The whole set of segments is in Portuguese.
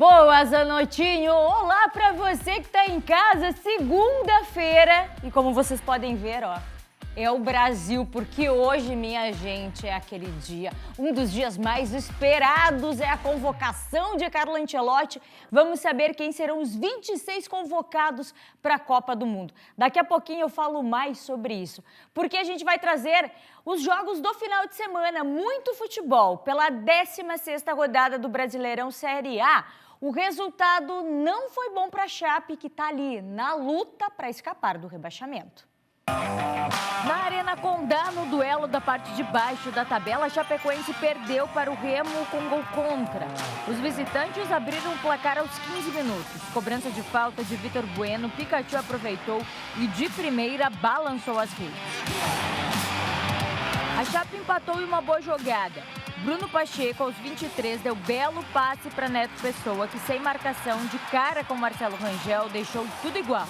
Boa, Zanotinho! Olá para você que está em casa, segunda-feira. E como vocês podem ver, ó, é o Brasil, porque hoje, minha gente, é aquele dia. Um dos dias mais esperados é a convocação de Carlo Ancelotti. Vamos saber quem serão os 26 convocados para a Copa do Mundo. Daqui a pouquinho eu falo mais sobre isso, porque a gente vai trazer os jogos do final de semana, muito futebol, pela 16ª rodada do Brasileirão Série A. O resultado não foi bom para a Chape, que está ali na luta para escapar do rebaixamento. Na Arena Condá, no duelo da parte de baixo da tabela, a Chapecoense perdeu para o Remo com gol contra. Os visitantes abriram o placar aos 15 minutos. Cobrança de falta de Vitor Bueno, Pikachu aproveitou e de primeira balançou as redes. A Chape empatou em uma boa jogada. Bruno Pacheco, aos 23, deu belo passe para Neto Pessoa, que sem marcação, de cara com Marcelo Rangel, deixou tudo igual.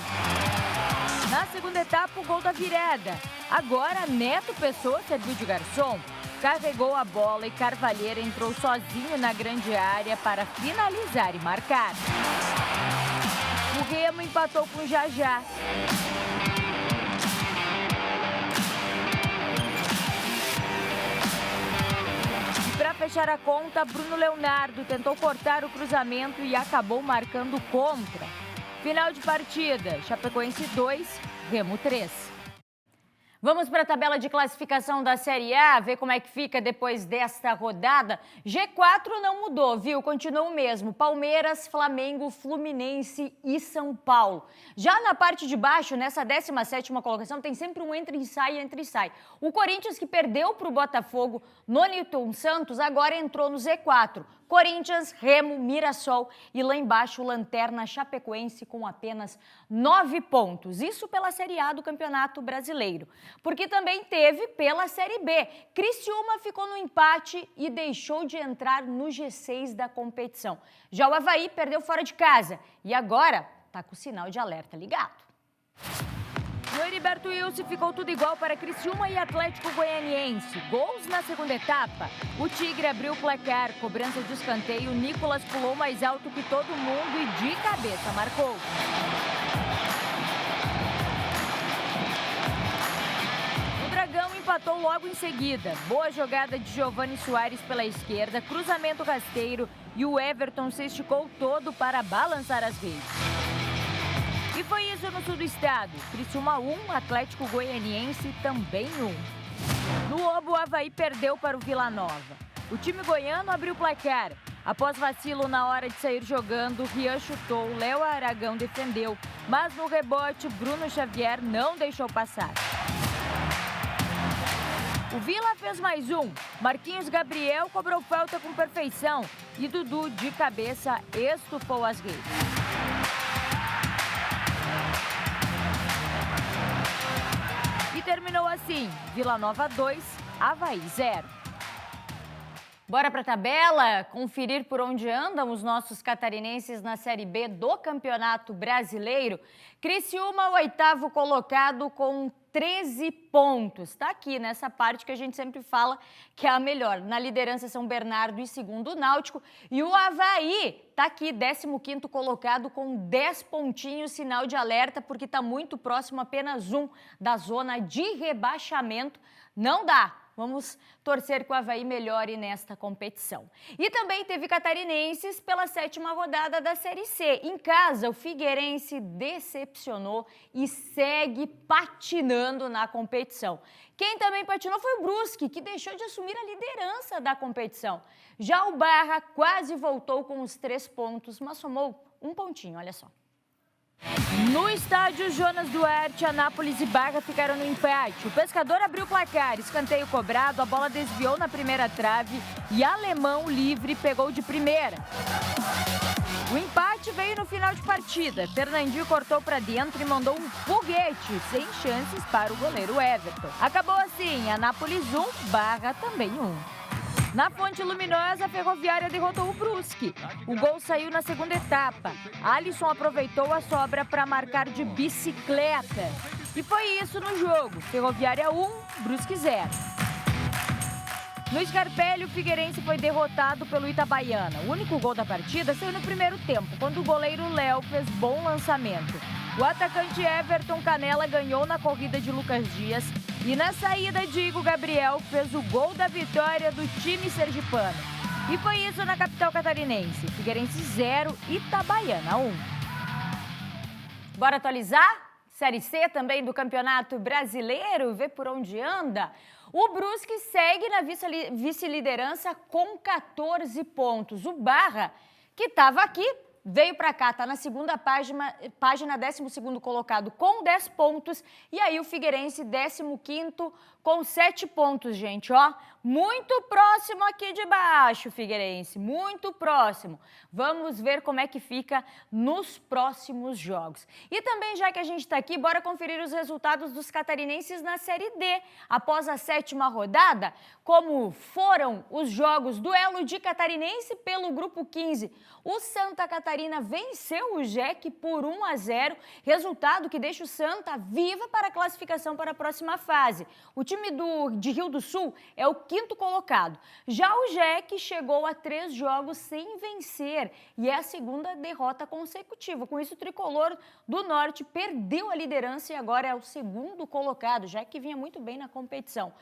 Na segunda etapa, o gol da virada. Agora, Neto Pessoa serviu de garçom, carregou a bola e Carvalheira entrou sozinho na grande área para finalizar e marcar. O Remo empatou com o Jajá. Para fechar a conta, Bruno Leonardo tentou cortar o cruzamento e acabou marcando contra. Final de partida, Chapecoense 2, Remo 3. Vamos para a tabela de classificação da Série A, ver como é que fica depois desta rodada. G4 não mudou, viu? Continua o mesmo. Palmeiras, Flamengo, Fluminense e São Paulo. Já na parte de baixo, nessa 17ª colocação, tem sempre um entra e sai, O Corinthians, que perdeu para o Botafogo no Newton Santos, agora entrou no Z4. Corinthians, Remo, Mirassol e lá embaixo o Lanterna Chapecoense com apenas 9 pontos. Isso pela Série A do Campeonato Brasileiro. Porque também teve pela Série B. Criciúma ficou no empate e deixou de entrar no G6 da competição. Já o Avaí perdeu fora de casa e agora tá com o sinal de alerta ligado. No Heriberto Wilson ficou tudo igual para Criciúma e Atlético Goianiense. Gols na segunda etapa. O Tigre abriu o placar, cobrança de escanteio, Nicolas pulou mais alto que todo mundo e de cabeça marcou. O Dragão empatou logo em seguida. Boa jogada de Giovani Soares pela esquerda, cruzamento rasteiro e o Everton se esticou todo para balançar as redes. E foi isso no sul do estado. Criciúma 1, Atlético Goianiense também 1. No Obo, o Avaí perdeu para o Vila Nova. O time goiano abriu o placar. Após vacilo na hora de sair jogando, Rian chutou, Léo Aragão defendeu, mas no rebote, Bruno Xavier não deixou passar. O Vila fez mais um. Marquinhos Gabriel cobrou falta com perfeição e Dudu, de cabeça, estufou as redes. Terminou assim, Vila Nova 2, Avaí 0. Bora para a tabela, conferir por onde andam os nossos catarinenses na Série B do Campeonato Brasileiro. Criciúma, o 8º colocado com 13 pontos. Está aqui nessa parte que a gente sempre fala que é a melhor. Na liderança São Bernardo e segundo o Náutico. E o Avaí está aqui, 15º colocado com 10 pontinhos, sinal de alerta, porque está muito próximo, apenas um da zona de rebaixamento. Não dá. Vamos torcer que o Avaí melhore nesta competição. E também teve catarinenses pela 7ª rodada da Série C. Em casa, o Figueirense decepcionou e segue patinando na competição. Quem também patinou foi o Brusque, que deixou de assumir a liderança da competição. Já o Barra quase voltou com os 3 pontos, mas somou um pontinho, olha só. No estádio Jonas Duarte, Anápolis e Barra ficaram no empate. O Pescador abriu o placar, escanteio cobrado, a bola desviou na primeira trave e Alemão livre pegou de primeira. O empate veio no final de partida. Fernandinho cortou para dentro e mandou um foguete, sem chances para o goleiro Everton. Acabou assim, Anápolis 1, Barra também 1. Na Fonte Luminosa, a Ferroviária derrotou o Brusque. O gol saiu na segunda etapa. Alisson aproveitou a sobra para marcar de bicicleta. E foi isso no jogo. Ferroviária 1, Brusque 0. No Scarpelli, o Figueirense foi derrotado pelo Itabaiana. O único gol da partida saiu no primeiro tempo, quando o goleiro Léo fez bom lançamento. O atacante Everton Canela ganhou na corrida de Lucas Dias e na saída de Igor Gabriel fez o gol da vitória do time sergipano. E foi isso na capital catarinense. Figueirense 0, Itabaiana 1. Bora atualizar? Série C também do Campeonato Brasileiro, ver por onde anda. O Brusque segue na vice-liderança com 14 pontos. O Barra, que estava aqui, veio para cá, está na segunda página, 12º colocado com 10 pontos. E aí o Figueirense, 15º com 7 pontos, gente, ó. Muito próximo aqui de baixo, Figueirense, muito próximo. Vamos ver como é que fica nos próximos jogos. E também, já que a gente está aqui, bora conferir os resultados dos catarinenses na Série D. Após a 7ª rodada, como foram os jogos, duelo de catarinense pelo Grupo 15. O Santa Catarina venceu o JEC por 1-0, resultado que deixa o Santa viva para a classificação para a próxima fase. O time de Rio do Sul é o 5º colocado. Já o JEC chegou a 3 jogos sem vencer e é a 2ª derrota consecutiva. Com isso, o Tricolor do Norte perdeu a liderança e agora é o 2º colocado, já que vinha muito bem na competição.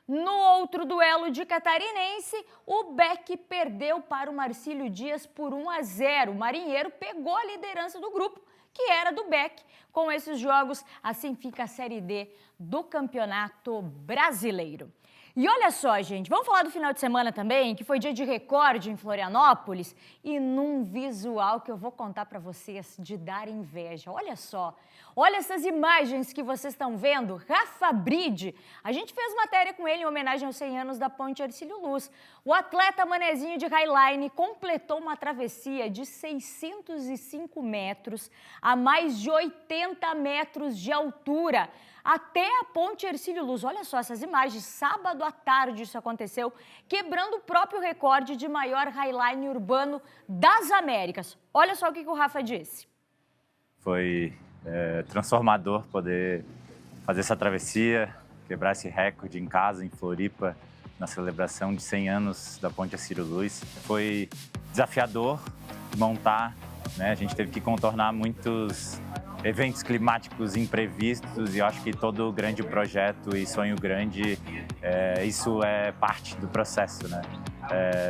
No outro duelo de catarinense, o Beck perdeu para o Marcílio Dias por 1-0. O Marinheiro pegou a liderança do grupo, que era do Beck. Com esses jogos, assim fica a Série D do Campeonato Brasileiro. E olha só, gente, vamos falar do final de semana também, que foi dia de recorde em Florianópolis, e num visual que eu vou contar para vocês de dar inveja. Olha só, olha essas imagens que vocês estão vendo. Rafa Bride, a gente fez matéria com ele em homenagem aos 100 anos da Ponte Hercílio Luz. O atleta manezinho de Highline completou uma travessia de 605 metros a mais de 80 metros de altura, até a Ponte Hercílio Luz. Olha só essas imagens, sábado à tarde isso aconteceu, quebrando o próprio recorde de maior highline urbano das Américas. Olha só o que o Rafa disse. Foi transformador poder fazer essa travessia, quebrar esse recorde em casa, em Floripa, na celebração de 100 anos da Ponte Hercílio Luz. Foi desafiador montar, né? A gente teve que contornar muitos eventos climáticos imprevistos e eu acho que todo grande projeto e sonho grande, isso é parte do processo, né?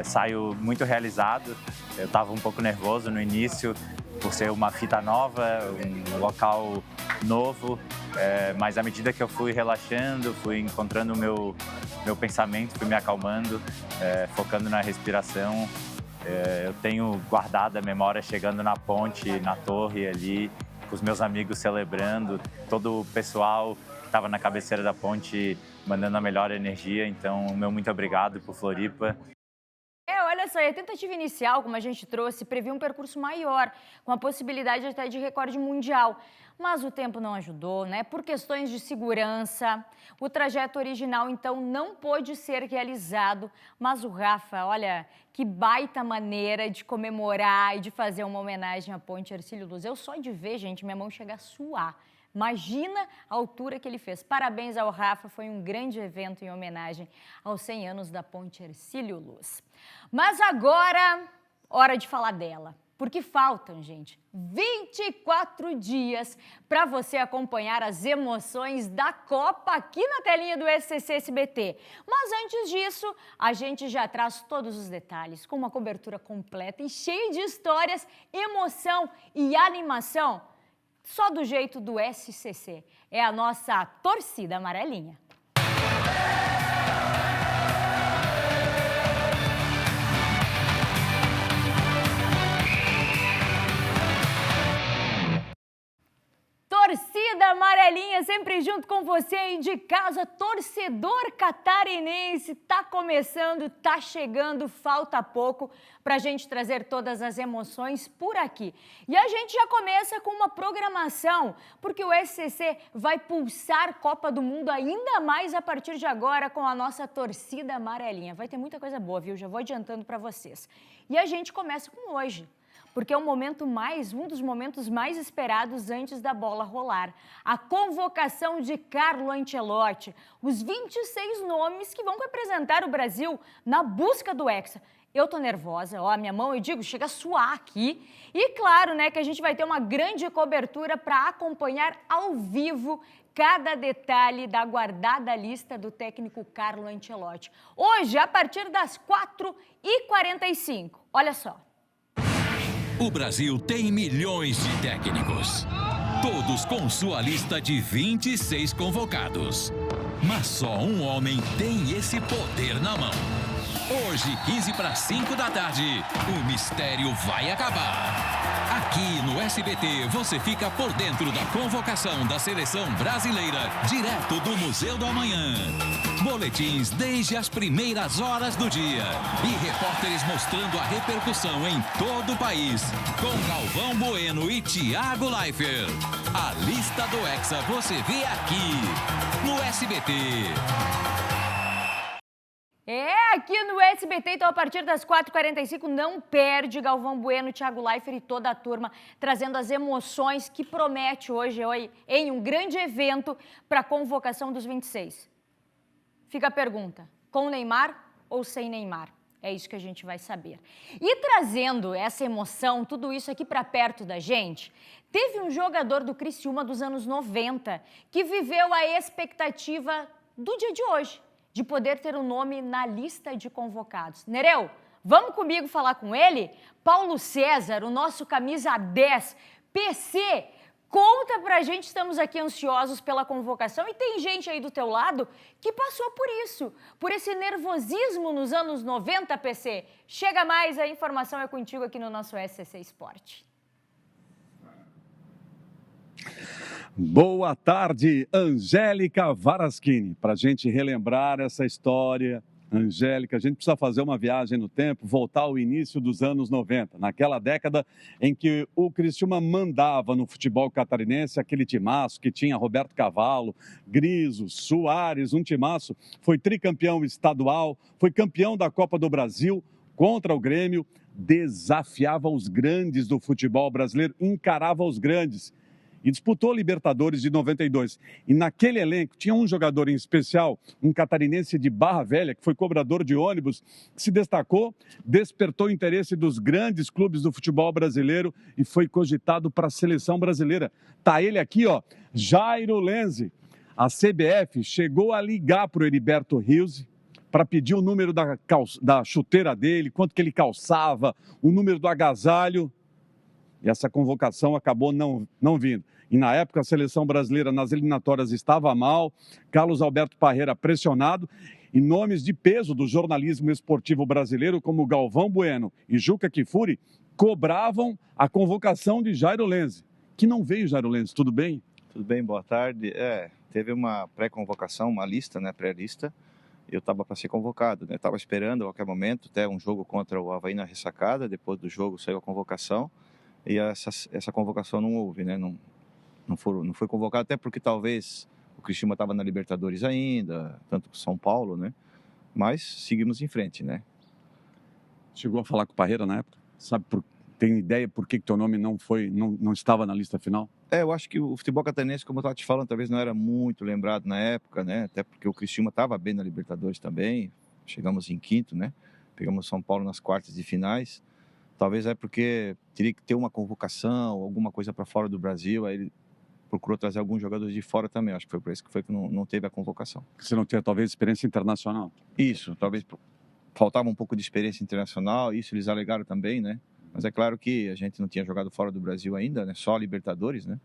Saio muito realizado, eu estava um pouco nervoso no início por ser uma fita nova, um local novo, mas à medida que eu fui relaxando, fui encontrando o meu pensamento, fui me acalmando, focando na respiração, eu tenho guardado a memória chegando na ponte, na torre ali, os meus amigos celebrando, todo o pessoal que estava na cabeceira da ponte mandando a melhor energia. Então, meu muito obrigado por Floripa. Olha só, a tentativa inicial, como a gente trouxe, previa um percurso maior, com a possibilidade até de recorde mundial. Mas o tempo não ajudou, né? Por questões de segurança, o trajeto original, então, não pôde ser realizado. Mas o Rafa, olha, que baita maneira de comemorar e de fazer uma homenagem à Ponte Hercílio Luz. Eu só de ver, gente, minha mão chega a suar. Imagina a altura que ele fez. Parabéns ao Rafa, foi um grande evento em homenagem aos 100 anos da Ponte Hercílio Luz. Mas agora, hora de falar dela. Porque faltam, gente, 24 dias para você acompanhar as emoções da Copa aqui na telinha do SCC SBT. Mas antes disso, a gente já traz todos os detalhes, com uma cobertura completa e cheia de histórias, emoção e animação, só do jeito do SCC. É a nossa torcida amarelinha. Torcida amarelinha, sempre junto com você aí de casa, torcedor catarinense, tá começando, tá chegando, falta pouco pra gente trazer todas as emoções por aqui. E a gente já começa com uma programação, porque o SCC vai pulsar Copa do Mundo ainda mais a partir de agora com a nossa torcida amarelinha. Vai ter muita coisa boa, viu? Já vou adiantando pra vocês. E a gente começa com hoje. porque é um dos momentos mais esperados antes da bola rolar. A convocação de Carlo Ancelotti, os 26 nomes que vão representar o Brasil na busca do Hexa. Eu tô nervosa, ó, a minha mão, eu digo, chega a suar aqui. E claro, né, que a gente vai ter uma grande cobertura para acompanhar ao vivo cada detalhe da aguardada lista do técnico Carlo Ancelotti. Hoje, a partir das 4h45. Olha só. O Brasil tem milhões de técnicos, todos com sua lista de 26 convocados. Mas só um homem tem esse poder na mão. Hoje, 4:45 da tarde, o mistério vai acabar. Aqui no SBT, você fica por dentro da convocação da seleção brasileira, direto do Museu do Amanhã. Boletins desde as primeiras horas do dia e repórteres mostrando a repercussão em todo o país, com Galvão Bueno e Thiago Leifert. A lista do Hexa você vê aqui, no SBT. Aqui no SBT, então a partir das 4h45, não perde Galvão Bueno, Thiago Leifert e toda a turma, trazendo as emoções que promete hoje em um grande evento para a convocação dos 26. Fica a pergunta, com Neymar ou sem Neymar? É isso que a gente vai saber. E trazendo essa emoção, tudo isso aqui para perto da gente, teve um jogador do Criciúma dos anos 90 que viveu a expectativa do dia de hoje, de poder ter o nome na lista de convocados. Nereu, vamos comigo falar com ele? Paulo César, o nosso camisa 10. PC, conta pra gente, estamos aqui ansiosos pela convocação e tem gente aí do teu lado que passou por isso, por esse nervosismo nos anos 90, PC. Chega mais, a informação é contigo aqui no nosso SCC Esporte. Boa tarde, Angélica Varaschini. Para a gente relembrar essa história, Angélica, a gente precisa fazer uma viagem no tempo, voltar ao início dos anos 90, naquela década em que o Criciúma mandava no futebol catarinense, aquele timaço que tinha Roberto Cavalo, Griso, Soares, um timaço, foi tricampeão estadual, foi campeão da Copa do Brasil contra o Grêmio, desafiava os grandes do futebol brasileiro, encarava os grandes. E disputou a Libertadores de 92. E naquele elenco tinha um jogador em especial, um catarinense de Barra Velha, que foi cobrador de ônibus, que se destacou, despertou o interesse dos grandes clubes do futebol brasileiro e foi cogitado para a seleção brasileira. Tá ele aqui, ó, Jairo Lenzi. A CBF chegou a ligar para o Heriberto Rios para pedir o número da chuteira dele, quanto que ele calçava, o número do agasalho. E essa convocação acabou não vindo. E na época a seleção brasileira nas eliminatórias estava mal, Carlos Alberto Parreira pressionado e nomes de peso do jornalismo esportivo brasileiro como Galvão Bueno e Juca Kfouri cobravam a convocação de Jairo Lenzi. Que não veio, Jairo Lenzi, tudo bem? Tudo bem, boa tarde. Teve uma pré-convocação, uma lista, né, pré-lista. Eu estava para ser convocado, né? Estava esperando a qualquer momento, até um jogo contra o Avaí na ressacada, depois do jogo saiu a convocação. E essa convocação não houve, né? Não foi convocado, até porque talvez o Criciúma estava na Libertadores ainda, tanto com São Paulo, né? Mas seguimos em frente, né? Chegou a falar com o Parreira na época? Tem ideia por que teu nome não estava na lista final? Eu acho que o futebol catarinense, como eu estava te falando, talvez não era muito lembrado na época, né? Até porque o Criciúma estava bem na Libertadores também. Chegamos em quinto, né? Pegamos São Paulo nas quartas de finais. Talvez porque teria que ter uma convocação, alguma coisa para fora do Brasil, aí ele procurou trazer alguns jogadores de fora também, acho que foi por isso que não teve a convocação. Você não tinha, talvez, experiência internacional? Isso, talvez faltava um pouco de experiência internacional, isso eles alegaram também, né? Mas é claro que a gente não tinha jogado fora do Brasil ainda, né? Só a Libertadores, né?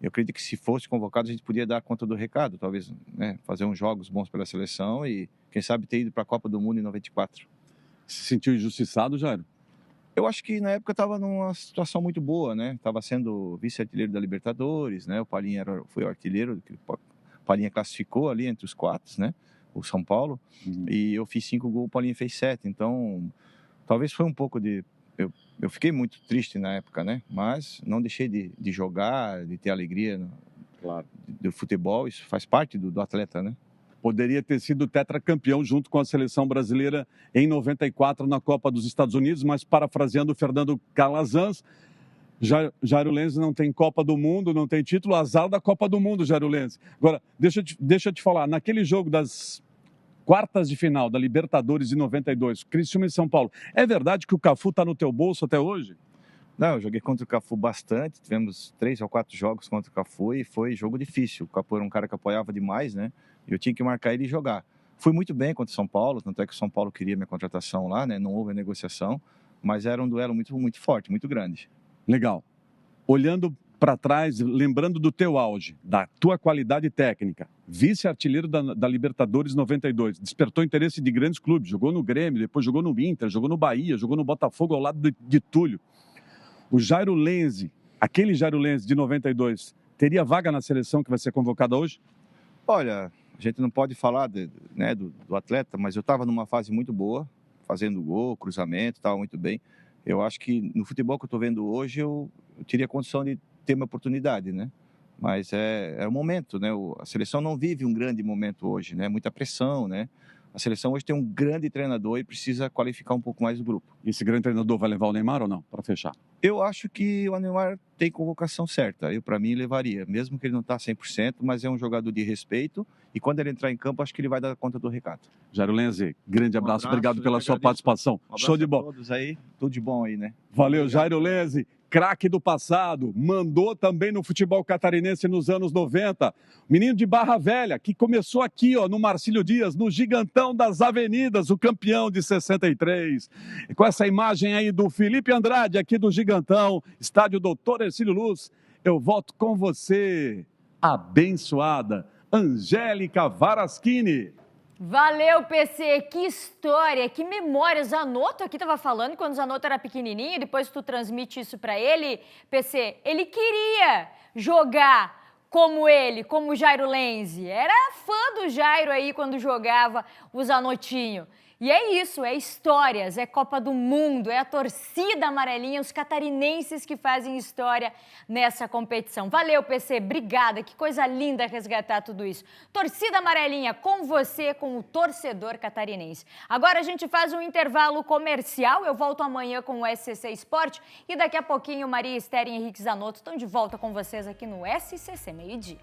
Eu acredito que se fosse convocado a gente podia dar conta do recado, talvez, né? Fazer uns jogos bons pela seleção e, quem sabe, ter ido para a Copa do Mundo em 94. Se sentiu injustiçado, Jairo? Eu acho que na época estava numa situação muito boa, né? Estava sendo vice-artilheiro da Libertadores, né? O Palinha foi o artilheiro, o Palinha classificou ali entre os quatro, né? O São Paulo. E eu fiz 5 gols, o Palinha fez 7. Então, talvez foi um pouco de... Eu fiquei muito triste na época, né? Mas não deixei de jogar, de ter alegria, claro, do futebol. Isso faz parte do atleta, né? poderia ter sido tetracampeão junto com a seleção brasileira em 94 na Copa dos Estados Unidos, mas parafraseando o Fernando Calazans, Jairo Lenz não tem Copa do Mundo, não tem título, azar da Copa do Mundo, Jairo Lenz. Agora, deixa eu te falar, naquele jogo das quartas de final da Libertadores de 92, Criciúma e São Paulo, é verdade que o Cafu está no teu bolso até hoje? Não, eu joguei contra o Cafu bastante, tivemos 3 ou 4 jogos contra o Cafu e foi jogo difícil. O Cafu era um cara que apoiava demais, né? E eu tinha que marcar ele e jogar. Fui muito bem contra o São Paulo, tanto é que o São Paulo queria minha contratação lá, né? Não houve a negociação, mas era um duelo muito forte, muito grande. Legal. Olhando para trás, lembrando do teu auge, da tua qualidade técnica, vice-artilheiro da Libertadores 92, despertou interesse de grandes clubes, jogou no Grêmio, depois jogou no Inter, jogou no Bahia, jogou no Botafogo ao lado de Túlio. O Jairo Lenz, aquele Jairo Lenz de 92, teria vaga na seleção que vai ser convocada hoje? Olha, a gente não pode falar do atleta, mas eu estava numa fase muito boa, fazendo gol, cruzamento, estava muito bem. Eu acho que no futebol que eu estou vendo hoje, eu teria condição de ter uma oportunidade, né? Mas é o momento, né? A seleção não vive um grande momento hoje, né? Muita pressão, né? A seleção hoje tem um grande treinador e precisa qualificar um pouco mais o grupo. E esse grande treinador vai levar o Neymar ou não, para fechar? Eu acho que o Neymar tem convocação certa. Eu, para mim, levaria. Mesmo que ele não está 100%, mas é um jogador de respeito. E quando ele entrar em campo, acho que ele vai dar conta do recado. Jairo Lenz, grande abraço, obrigado pela sua participação. Show de bola. Todos aí, tudo de bom aí, né? Valeu, Jairo Lenz, craque do passado, mandou também no futebol catarinense nos anos 90. Menino de Barra Velha, que começou aqui, ó, no Marcílio Dias, no Gigantão das Avenidas, o campeão de 63. E com essa imagem aí do Felipe Andrade, aqui do Gigantão, estádio Doutor Hercílio Luz, eu volto com você, abençoada Angélica Varaschini. Valeu, PC, que história, que memória. Zanotto aqui estava falando quando o Zanotto era pequenininho, depois tu transmite isso para ele, PC, ele queria jogar como ele, como o Jairo Lenz. Era fã do Jairo aí quando jogava o Zanottinho. E é isso, é histórias, é Copa do Mundo, é a torcida amarelinha, os catarinenses que fazem história nessa competição. Valeu, PC, obrigada, que coisa linda resgatar tudo isso. Torcida amarelinha com você, com o torcedor catarinense. Agora a gente faz um intervalo comercial, eu volto amanhã com o SCC Esporte e daqui a pouquinho Maria Esther e Henrique Zanotto estão de volta com vocês aqui no SCC Meio Dia.